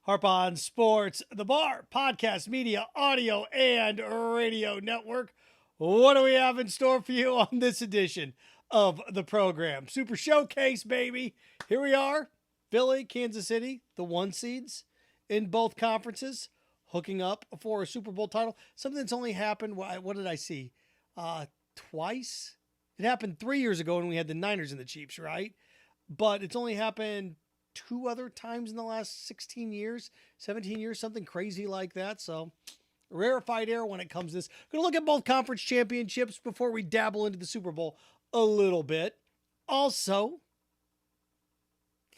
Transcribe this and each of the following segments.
Harp on Sports, the Bar, podcast, media, audio, and radio network. What do we have in store for you on this edition of the program? Super Showcase, baby. Here we are, Philly, Kansas City, the one seeds in both conferences, hooking up for a Super Bowl title. Something that's only happened, what did I see? Twice? It happened 3 years ago when we had the Niners and the Chiefs, right? But it's only happened two other times in the last 16 years, 17 years, something crazy like that. So rarefied air when it comes to this. Going to look at both conference championships before we dabble into the Super Bowl a little bit. Also,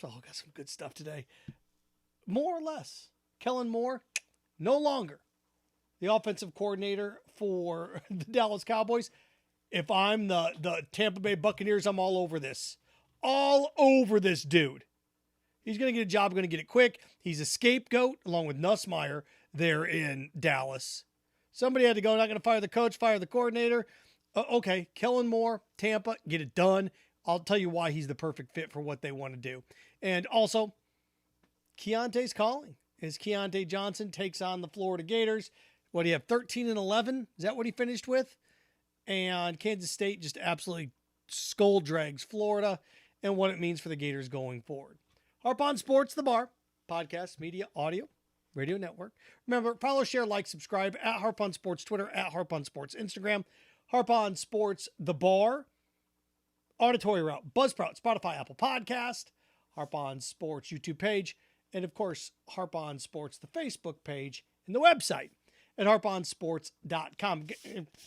got some good stuff today. More or less, Kellen Moore, no longer the offensive coordinator for the Dallas Cowboys. If I'm the Tampa Bay Buccaneers, I'm all over this. All over this dude. He's going to get a job, going to get it quick. He's a scapegoat, along with Nussmeier there in Dallas. Somebody had to go, not going to fire the coach, fire the coordinator. Okay, Kellen Moore, Tampa, get it done. I'll tell you why he's the perfect fit for what they want to do. And also, Keyontae's calling. As Keyontae Johnson takes on the Florida Gators. What do you have, 13-11? Is that what he finished with? And Kansas State just absolutely skull drags Florida and what it means for the Gators going forward. Harp on Sports, the Bar, podcast, media, audio, radio network. Remember, follow, share, like, subscribe at Harp on Sports Twitter, at Harp on Sports Instagram, Harp on Sports, the Bar, Auditory Route, Buzzsprout, Spotify, Apple Podcast, Harp on Sports YouTube page, and of course, Harp on Sports, the Facebook page, and the website at harponsports.com.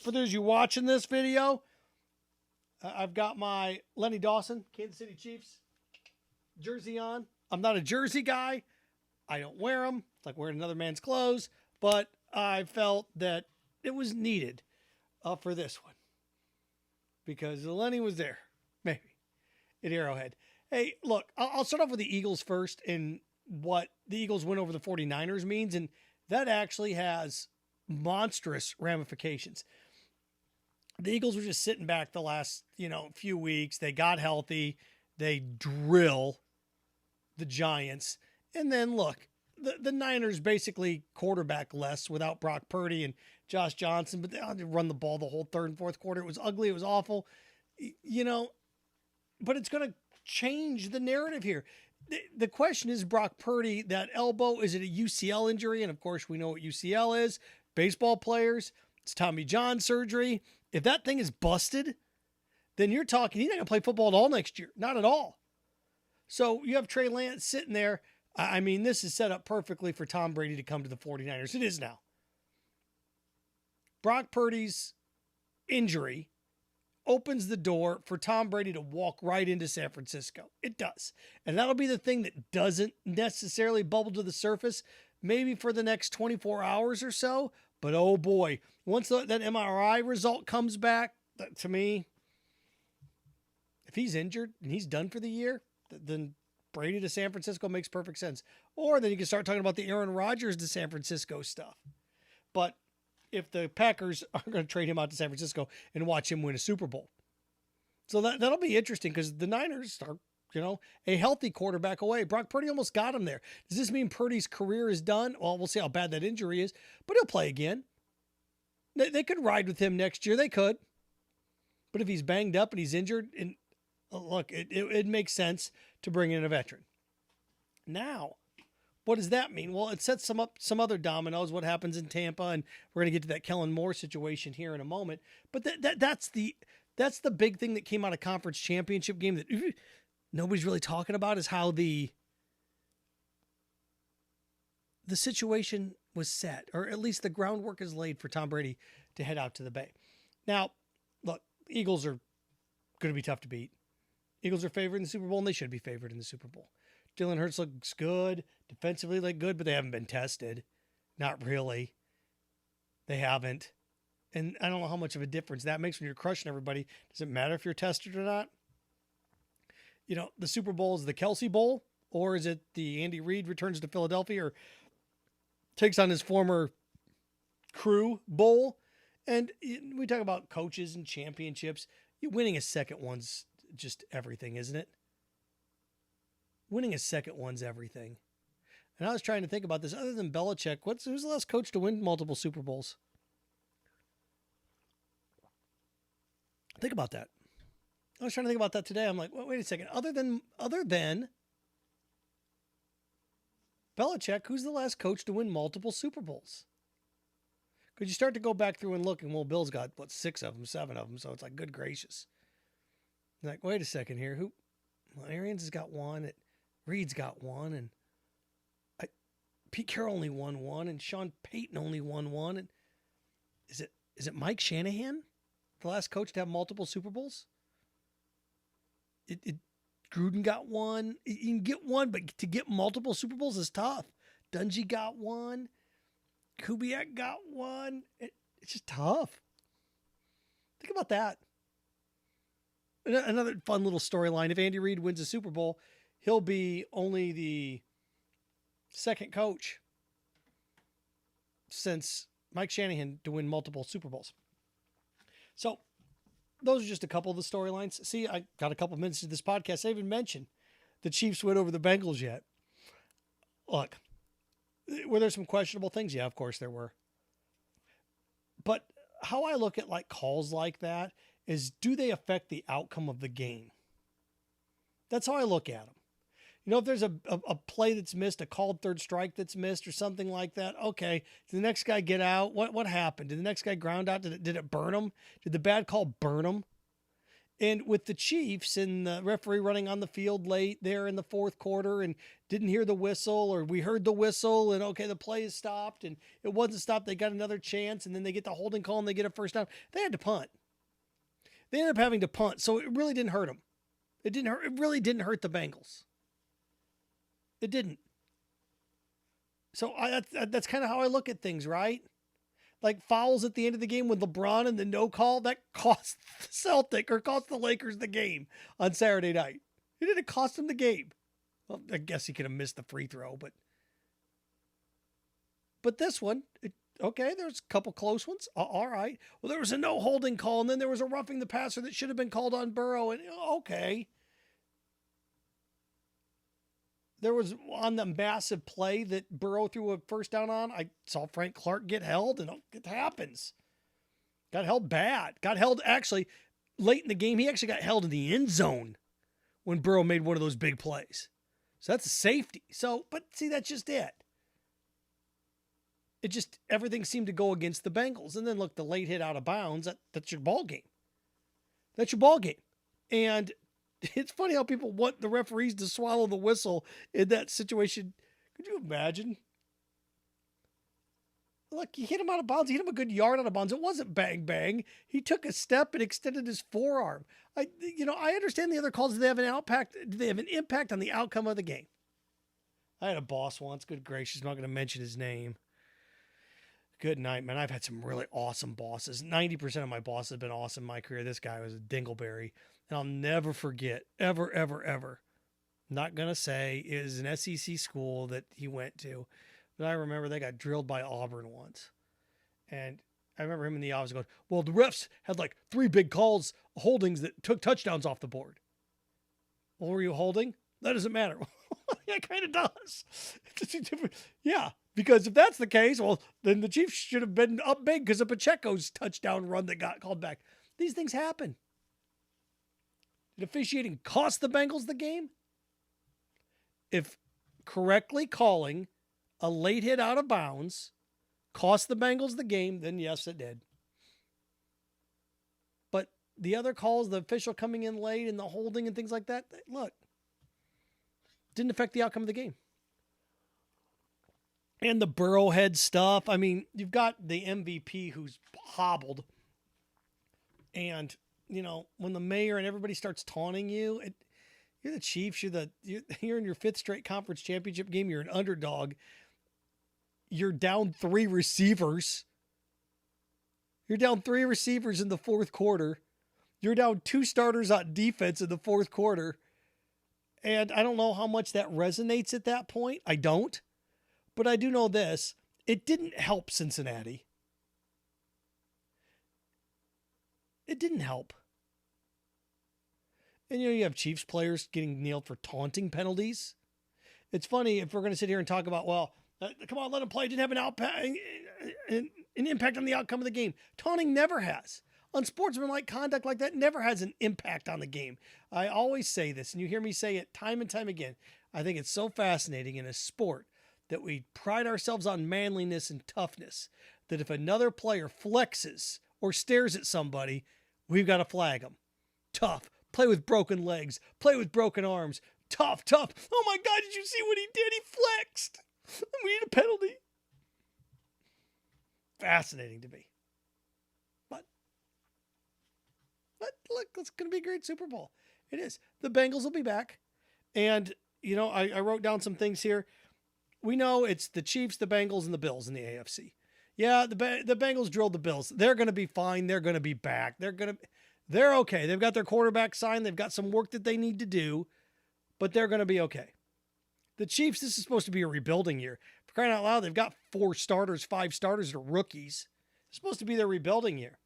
For those of you watching this video, I've got my Lenny Dawson, Kansas City Chiefs jersey on. I'm not a jersey guy. I don't wear them. It's like wearing another man's clothes, but I felt that it was needed for this one because Lenny was there, maybe, at Arrowhead. Hey, look, I'll start off with the Eagles first and what the Eagles win over the 49ers means, and that actually has monstrous ramifications. The Eagles were just sitting back the last, few weeks. They got healthy. They drill the Giants. And then look, the Niners basically quarterback less without Brock Purdy and Josh Johnson, but they had to run the ball the whole third and fourth quarter. It was ugly. It was awful, but it's going to change the narrative here. The question is Brock Purdy, that elbow, is it a UCL injury? And of course we know what UCL is. Baseball players, it's Tommy John surgery. If that thing is busted, then you're talking, he's not going to play football at all next year. Not at all. So you have Trey Lance sitting there. I mean, this is set up perfectly for Tom Brady to come to the 49ers. It is now. Brock Purdy's injury opens the door for Tom Brady to walk right into San Francisco. It does. And that'll be the thing that doesn't necessarily bubble to the surface, maybe for the next 24 hours or so. But oh boy, once that MRI result comes back, to me, if he's injured and he's done for the year, then Brady to San Francisco makes perfect sense. Or then you can start talking about the Aaron Rodgers to San Francisco stuff. But if the Packers are going to trade him out to San Francisco and watch him win a Super Bowl. So that'll be interesting because the Niners are, a healthy quarterback away. Brock Purdy almost got him there. Does this mean Purdy's career is done? Well, we'll see how bad that injury is, but he'll play again. They could ride with him next year. They could. But if he's banged up and he's injured, and look, it makes sense to bring in a veteran. Now, what does that mean? Well, it sets some other dominoes, what happens in Tampa, and we're going to get to that Kellen Moore situation here in a moment. But that's the big thing that came out of conference championship game that nobody's really talking about is how the situation was set, or at least the groundwork is laid for Tom Brady to head out to the Bay. Now, look, Eagles are going to be tough to beat. Eagles are favored in the Super Bowl, and they should be favored in the Super Bowl. Jalen Hurts looks good. Defensively look good, but they haven't been tested. Not really. They haven't. And I don't know how much of a difference that makes when you're crushing everybody. Does it matter if you're tested or not? The Super Bowl is the Kelsey Bowl, or is it the Andy Reid returns to Philadelphia or takes on his former crew bowl? And we talk about coaches and championships. Winning a second one's just everything, isn't it? Winning a second one's everything. And I was trying to think about this. Other than Belichick, who's the last coach to win multiple Super Bowls? Think about that. I was trying to think about that today. I'm like, wait a second. Other than Belichick, who's the last coach to win multiple Super Bowls? Because you start to go back through and look, and Bill's got, 6 of them, 7 of them, so it's like, good gracious. Like, wait a second here. Arians has got one, Reed's got one, and Pete Carroll only won one, and Sean Payton only won one. And is it Mike Shanahan, the last coach to have multiple Super Bowls? Gruden got one. You can get one, but to get multiple Super Bowls is tough. Dungy got one. Kubiak got one. It's just tough. Think about that. Another fun little storyline. If Andy Reid wins a Super Bowl, he'll be only the second coach since Mike Shanahan to win multiple Super Bowls. So those are just a couple of the storylines. See, I got a couple minutes to this podcast. I haven't mentioned the Chiefs win over the Bengals yet. Look, were there some questionable things? Yeah, of course there were. But how I look at calls like that is, do they affect the outcome of the game? That's how I look at them. If there's a play that's missed, a called third strike that's missed or something like that, okay, did the next guy get out? What happened? Did the next guy ground out? Did it burn him? Did the bad call burn him? And with the Chiefs and the referee running on the field late there in the fourth quarter and didn't hear the whistle, or we heard the whistle and, okay, the play is stopped and it wasn't stopped, they got another chance, and then they get the holding call and they get a first down. They had to punt. They ended up having to punt, so it really didn't hurt them. It really didn't hurt the Bengals. It didn't. So that's kind of how I look at things, right? Like fouls at the end of the game with LeBron and the no call, that cost the Celtic or cost the Lakers the game on Saturday night. It didn't cost them the game. Well, I guess he could have missed the free throw, but this one, okay, there's a couple close ones. All right. Well, there was a no holding call, and then there was a roughing the passer that should have been called on Burrow, and okay. There was on the massive play that Burrow threw a first down on. I saw Frank Clark get held, and it happens. Got held bad. Got held actually late in the game. He actually got held in the end zone when Burrow made one of those big plays. So that's a safety. But see, that's just it. Everything seemed to go against the Bengals. And then look, the late hit out of bounds, that's your ball game. That's your ball game. And it's funny how people want the referees to swallow the whistle in that situation. Could you imagine? Look, he hit him out of bounds. He hit him a good yard out of bounds. It wasn't bang, bang. He took a step and extended his forearm. I understand the other calls. Do they have an impact on the outcome of the game? I had a boss once. Good gracious, I'm not going to mention his name. Good night, man. I've had some really awesome bosses. 90% of my bosses have been awesome in my career. This guy was a dingleberry. And I'll never forget, ever, ever, ever. Not going to say it was an SEC school that he went to. But I remember they got drilled by Auburn once. And I remember him in the office going, well, the refs had 3 big calls, holdings that took touchdowns off the board. What were you holding? That doesn't matter. Yeah, it kind of does. Yeah, because if that's the case, well, then the Chiefs should have been up big because of Pacheco's touchdown run that got called back. These things happen. Did officiating cost the Bengals the game? If correctly calling a late hit out of bounds cost the Bengals the game, then yes, it did. But the other calls, the official coming in late and the holding and things like that, look, didn't affect the outcome of the game. And the Burrowhead stuff. I mean, you've got the MVP who's hobbled. And, when the mayor and everybody starts taunting you, you're the Chiefs. You're in your 5th straight conference championship game. You're an underdog. You're down 3 receivers. You're down 3 receivers in the fourth quarter. You're down 2 starters on defense in the fourth quarter. And I don't know how much that resonates at that point. I don't. But I do know this. It didn't help Cincinnati. It didn't help. And you have Chiefs players getting nailed for taunting penalties. It's funny if we're going to sit here and talk about, well, come on, let him play. It didn't have an impact on the outcome of the game. Taunting never has. Unsportsmanlike conduct like that never has an impact on the game. I always say this, and you hear me say it time and time again. I think it's so fascinating in a sport that we pride ourselves on manliness and toughness, that if another player flexes or stares at somebody, we've got to flag them. Tough. Play with broken legs. Play with broken arms. Tough. Oh my God, did you see what he did? He flexed. We need a penalty. Fascinating to me. But look, it's going to be a great Super Bowl. It is. The Bengals will be back. And, I wrote down some things here. We know it's the Chiefs, the Bengals, and the Bills in the AFC. Yeah, the Bengals drilled the Bills. They're going to be fine. They're going to be back. They're okay. They've got their quarterback signed. They've got some work that they need to do, but they're going to be okay. The Chiefs, this is supposed to be a rebuilding year. For crying out loud, they've got 5 starters that are rookies. It's supposed to be their rebuilding year.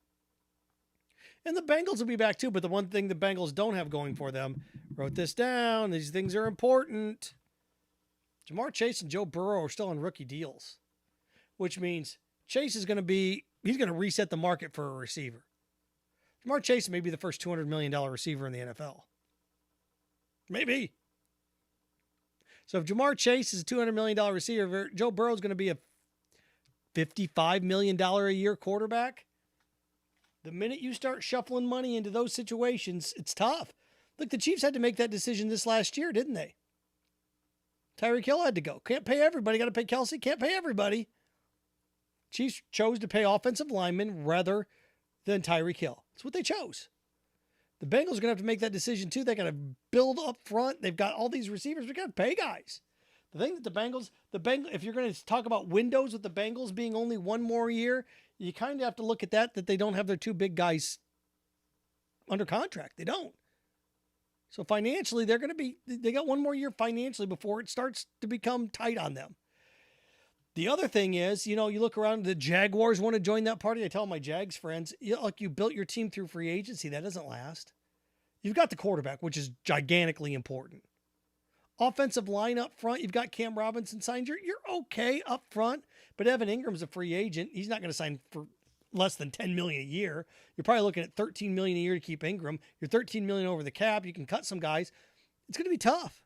And the Bengals will be back too, but the one thing the Bengals don't have going for them, wrote this down, these things are important. Jamar Chase and Joe Burrow are still on rookie deals, which means Chase is he's going to reset the market for a receiver. Jamar Chase may be the first $200 million receiver in the NFL. Maybe. So if Jamar Chase is a $200 million receiver, Joe Burrow is going to be a $55 million a year quarterback. The minute you start shuffling money into those situations, it's tough. Look, the Chiefs had to make that decision this last year, didn't they? Tyreek Hill had to go. Can't pay everybody. Got to pay Kelsey. Can't pay everybody. Chiefs chose to pay offensive linemen rather than Tyreek Hill. That's what they chose. The Bengals are going to have to make that decision too. They got to build up front. They've got all these receivers. We got to pay guys. The thing that the Bengals, if you're going to talk about windows with the Bengals being only one more year, you kind of have to look at that they don't have their 2 big guys under contract. They don't. So financially, they got one more year financially before it starts to become tight on them. The other thing is, you look around, the Jaguars want to join that party. I tell my Jags friends, you built your team through free agency. That doesn't last. You've got the quarterback, which is gigantically important. Offensive line up front, you've got Cam Robinson signed. You're okay up front, but Evan Ingram's a free agent. He's not going to sign for less than $10 million a year. You're probably looking at $13 million a year to keep Ingram. You're $13 million over the cap. You can cut some guys. It's going to be tough.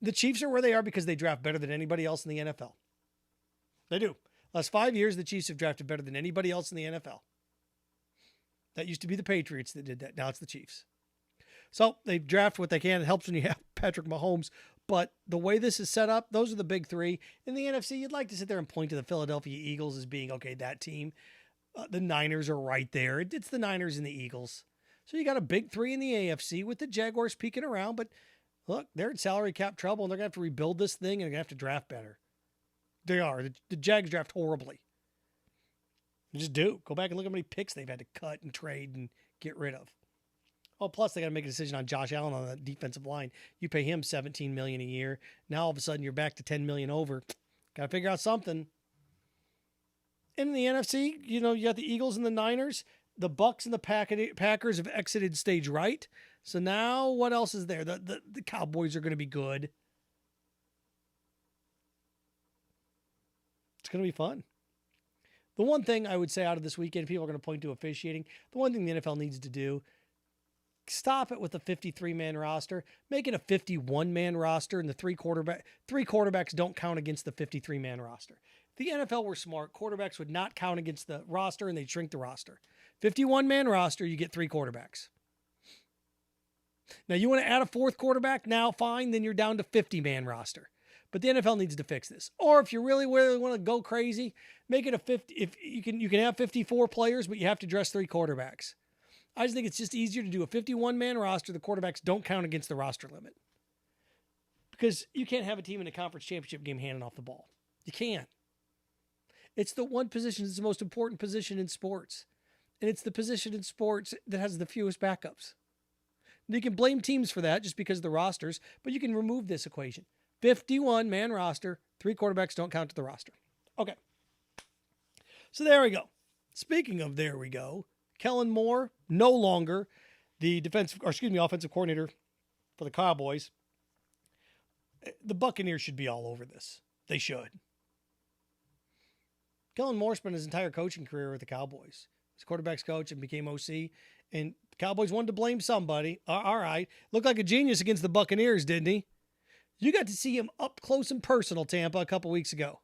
The Chiefs are where they are because they draft better than anybody else in the NFL. They do. Last 5 years, the Chiefs have drafted better than anybody else in the NFL. That used to be the Patriots that did that. Now it's the Chiefs. So they draft what they can. It helps when you have Patrick Mahomes. But the way this is set up, those are the big 3. In the NFC, you'd like to sit there and point to the Philadelphia Eagles as being, okay, that team. The Niners are right there. It's the Niners and the Eagles. So you got a big 3 in the AFC with the Jaguars peeking around. But look, they're in salary cap trouble, and they're going to have to rebuild this thing, and they're going to have to draft better. They are. The Jags draft horribly. They just do. Go back and look how many picks they've had to cut and trade and get rid of. Oh, plus they got to make a decision on Josh Allen on the defensive line. You pay him $17 million a year. Now all of a sudden you're back to $10 million over. Got to figure out something. In the NFC, you got the Eagles and the Niners. The Bucs and the Packers have exited stage right. So now what else is there? The Cowboys are going to be good. It's going to be fun. The one thing I would say out of this weekend, people are going to point to officiating. The one thing the NFL needs to do, stop it with a 53-man roster. Make it a 51-man roster, and the 3 quarterbacks don't count against the 53-man roster. If the NFL were smart, quarterbacks would not count against the roster, and they'd shrink the roster. 51-man roster, you get 3 quarterbacks. Now, you want to add a 4th quarterback? Now, fine, then you're down to 50-man roster. But the NFL needs to fix this. Or if you really want to go crazy, make it a 50. If you can have 54 players, but you have to dress 3 quarterbacks. I just think it's just easier to do a 51-man roster. The quarterbacks don't count against the roster limit. Because you can't have a team in a conference championship game handing off the ball. You can't. It's the one position that's the most important position in sports. And it's the position in sports that has the fewest backups. You can blame teams for that just because of the rosters, but you can remove this equation. 51-man roster, 3 quarterbacks don't count to the roster. Okay. So there we go. Speaking of there we go, Kellen Moore, no longer the offensive coordinator for the Cowboys. The Buccaneers should be all over this. They should. Kellen Moore spent his entire coaching career with the Cowboys. He's quarterback's coach and became OC. And the Cowboys wanted to blame somebody. All right. Looked like a genius against the Buccaneers, didn't he? You got to see him up close and personal, Tampa, a couple weeks ago.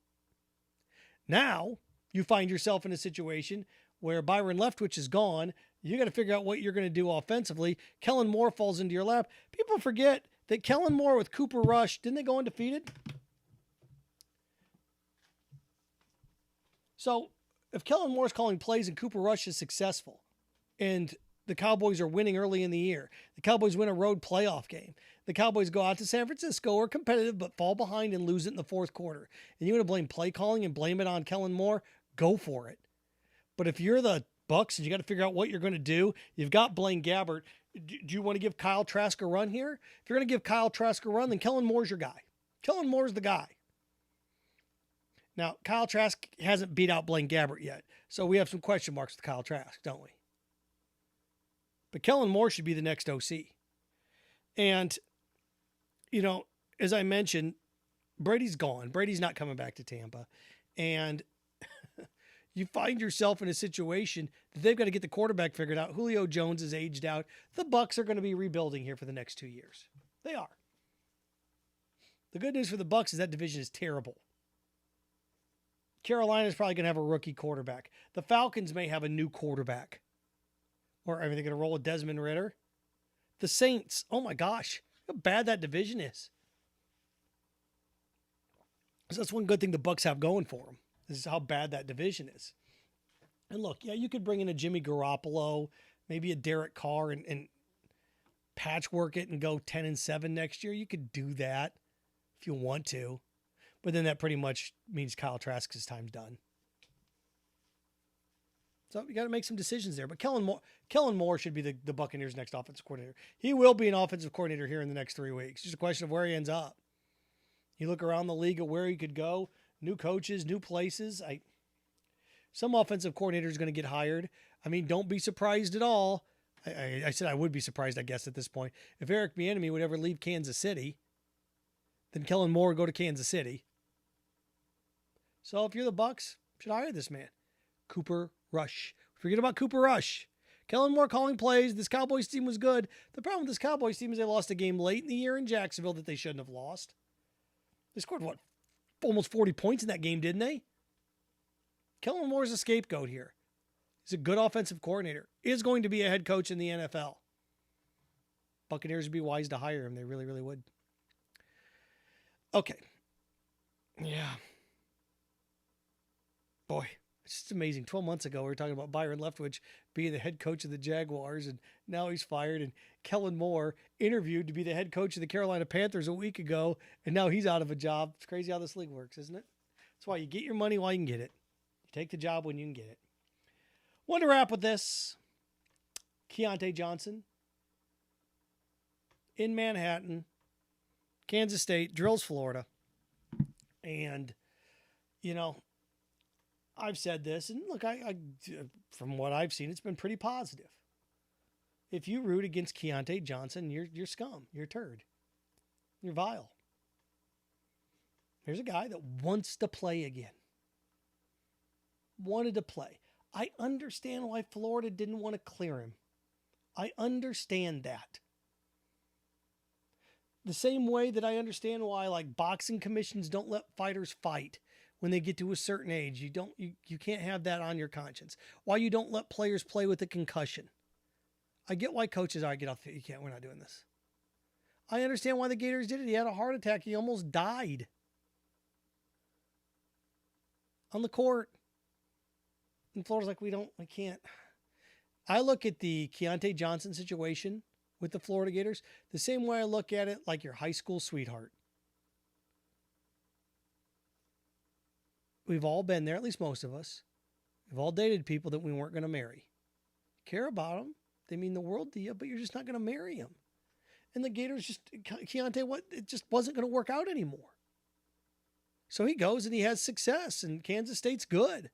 Now, you find yourself in a situation where Byron Leftwich is gone. You got to figure out what you're going to do offensively. Kellen Moore falls into your lap. People forget that Kellen Moore with Cooper Rush, didn't they go undefeated? So, if Kellen Moore's calling plays and Cooper Rush is successful, and the Cowboys are winning early in the year, the Cowboys win a road playoff game, the Cowboys go out to San Francisco, are competitive, but fall behind and lose it in the fourth quarter, and you want to blame play calling and blame it on Kellen Moore, go for it. But if you're the Bucs and you got to figure out what you're going to do, you've got Blaine Gabbert. Do you want to give Kyle Trask a run here? If you're going to give Kyle Trask a run, then Kellen Moore's your guy. Kellen Moore's the guy. Now, Kyle Trask hasn't beat out Blaine Gabbert yet, so we have some question marks with Kyle Trask, don't we? But Kellen Moore should be the next OC. And, as I mentioned, Brady's gone. Brady's not coming back to Tampa. And you find yourself in a situation that they've got to get the quarterback figured out. Julio Jones is aged out. The Bucs are going to be rebuilding here for the next 2 years. They are. The good news for the Bucs is that division is terrible. Carolina's probably going to have a rookie quarterback. The Falcons may have a new quarterback. Or are they going to roll with Desmond Ridder? The Saints, oh my gosh, how bad that division is. So that's one good thing the Bucs have going for them. This is how bad that division is. And look, yeah, you could bring in a Jimmy Garoppolo, maybe a Derek Carr, and patchwork it and go 10-7 next year. You could do that if you want to. But then that pretty much means Kyle Trask's time's done. So you got to make some decisions there. But Kellen Moore should be the Buccaneers' next offensive coordinator. He will be an offensive coordinator here in the next 3 weeks. It's just a question of where he ends up. You look around the league at where he could go, new coaches, new places. Some offensive coordinator is going to get hired. I mean, don't be surprised at all. I said I would be surprised, I guess, at this point. If Eric Bieniemy would ever leave Kansas City, then Kellen Moore would go to Kansas City. So if you're the Bucs, you should hire this man. Cooper Rush. Forget about Cooper Rush. Kellen Moore calling plays. This Cowboys team was good. The problem with this Cowboys team is they lost a game late in the year in Jacksonville that they shouldn't have lost. They scored, almost 40 points in that game, didn't they? Kellen Moore's a scapegoat here. He's a good offensive coordinator. Is going to be a head coach in the NFL. Buccaneers would be wise to hire him. They really, really would. Okay. Yeah. Boy, it's just amazing. 12 months ago, we were talking about Byron Leftwich being the head coach of the Jaguars, and now he's fired. And Kellen Moore interviewed to be the head coach of the Carolina Panthers a week ago, and now he's out of a job. It's crazy how this league works, isn't it? That's why you get your money while you can get it. You take the job when you can get it. Want to wrap with this. Keyontae Johnson in Manhattan, Kansas State, drills Florida. And, I've said this, and look, I from what I've seen, it's been pretty positive. If you root against Keyontae Johnson, you're scum. You're a turd. You're vile. Here's a guy that wants to play again. Wanted to play. I understand why Florida didn't want to clear him. I understand that. The same way that I understand why boxing commissions don't let fighters fight when they get to a certain age. You can't have that on your conscience. Why you don't let players play with a concussion. I get why coaches are, get off, you can't, we're not doing this. I understand why the Gators did it. He had a heart attack. He almost died on the court. And Florida's like, I can't. I look at the Keyontae Johnson situation with the Florida Gators the same way I look at it like your high school sweetheart. We've all been there, at least most of us. We've all dated people that we weren't going to marry. Care about them. They mean the world to you, but you're just not going to marry them. And the Gators Keyontae, it just wasn't going to work out anymore. So he goes and he has success, and Kansas State's good.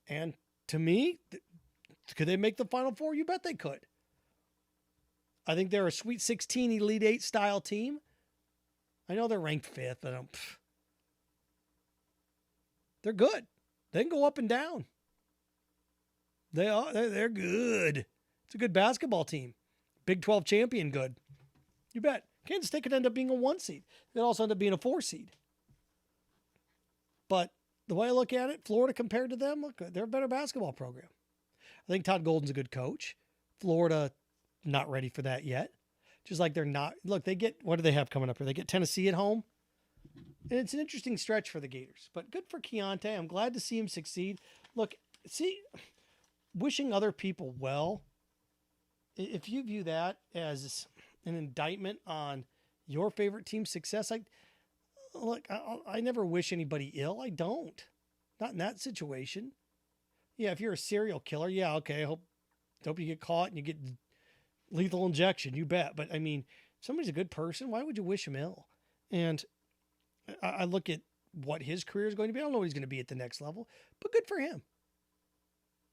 And to me, could they make the Final Four? You bet they could. I think they're a Sweet 16, Elite 8 style team. I know they're ranked 5th, but they're good. They can go up and down. They're good. It's a good basketball team. Big 12 champion good. You bet. Kansas State could end up being a 1 seed. They'd also end up being a 4 seed. But the way I look at it, Florida compared to them, look, they're a better basketball program. I think Todd Golden's a good coach. Florida, not ready for that yet. Just like they're not. Look, what do they have coming up here? They get Tennessee at home. And it's an interesting stretch for the Gators. But good for Keyontae. I'm glad to see him succeed. Look, wishing other people well, if you view that as an indictment on your favorite team's success, I never wish anybody ill. I don't. Not in that situation. Yeah, if you're a serial killer, yeah, okay. I hope you get caught and you get lethal injection. You bet. But I mean, if somebody's a good person, why would you wish him ill? And I look at what his career is going to be. I don't know what he's going to be at the next level, but good for him.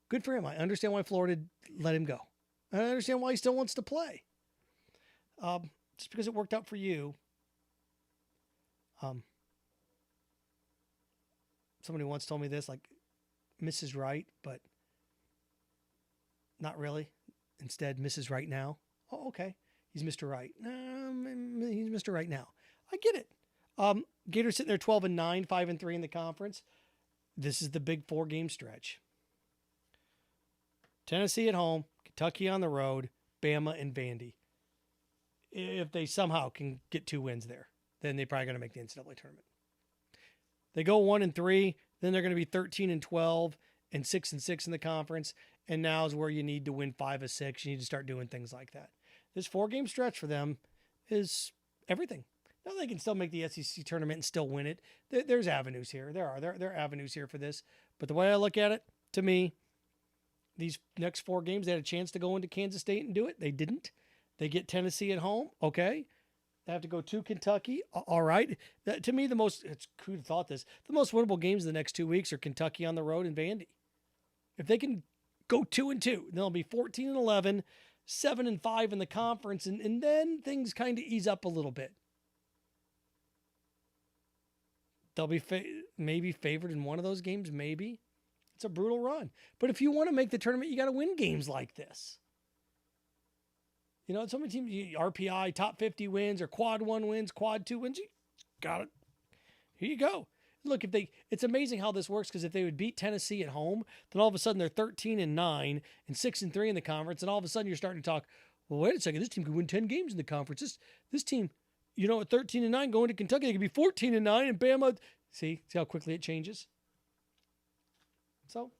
Good for him. I understand why Florida let him go. I understand why he still wants to play. Just because it worked out for you. Somebody once told me this, like Mrs. Right, but not really. Instead, Mrs. Right now. Oh, okay. He's Mr. Right. He's Mr. Right now. I get it. Gators sitting there 12-9, 5-3 in the conference. This is the big 4-game stretch. Tennessee at home, Kentucky on the road, Bama and Vandy. If they somehow can get 2 wins there, then they're probably going to make the NCAA tournament. They go 1-3, then they're going to be 13-12 and 6-6 in the conference. And now is where you need to win 5 of 6. You need to start doing things like that. This 4-game stretch for them is everything. Now they can still make the SEC tournament and still win it. There's avenues here. There are avenues here for this. But the way I look at it, to me, these next 4 games, they had a chance to go into Kansas State and do it. They didn't. They get Tennessee at home. Okay. They have to go to Kentucky. All right. To me, it's who'd have thought this, the most winnable games in the next 2 weeks are Kentucky on the road and Vandy. If they can go 2-2, they'll be 14-11, 7-5 in the conference, and then things kind of ease up a little bit. They'll be maybe favored in one of those games, maybe. It's a brutal run. But if you want to make the tournament, you got to win games like this. You know, so many teams, RPI, top 50 wins, or quad 1 wins, quad 2 wins, you got it. Here you go. Look, it's amazing how this works, because if they would beat Tennessee at home, then all of a sudden they're 13-9 and 6-3 in the conference, and all of a sudden you're starting to talk, well, wait a second, this team could win 10 games in the conference. This team, you know, at 13-9 going to Kentucky, they could be 14-9, and Bama. See how quickly it changes? So,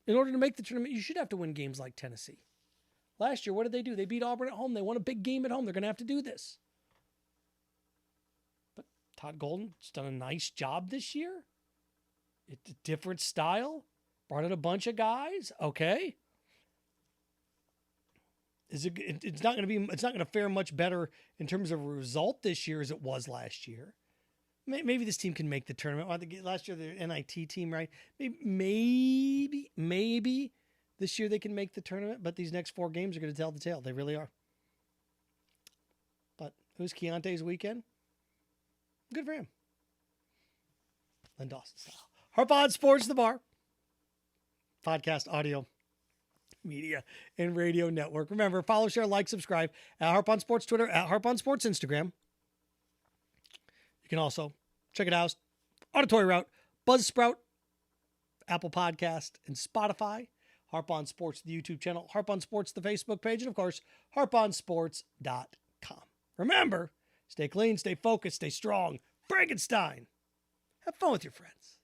in order to make the tournament, you should have to win games like Tennessee. Last year, what did they do? They beat Auburn at home. They won a big game at home. They're going to have to do this. But Todd Golden's done a nice job this year. It's a different style. Brought in a bunch of guys. Okay. It's not going to fare much better in terms of a result this year as it was last year. Maybe this team can make the tournament. Last year, the NIT team, right? Maybe this year they can make the tournament, but these next 4 games are going to tell the tale. They really are. But who's Keyontae's weekend? Good for him. Len Dawson style. Harp on Sports, the bar. Podcast, audio, media, and radio network. Remember, follow, share, like, subscribe at Harp on Sports Twitter, at Harp on Sports Instagram. You can also check it out. Auditory Route, Buzzsprout, Apple Podcast, and Spotify. Harp on Sports, the YouTube channel. Harp on Sports, the Facebook page. And, of course, harponsports.com. Remember, stay clean, stay focused, stay strong. Frankenstein. Have fun with your friends.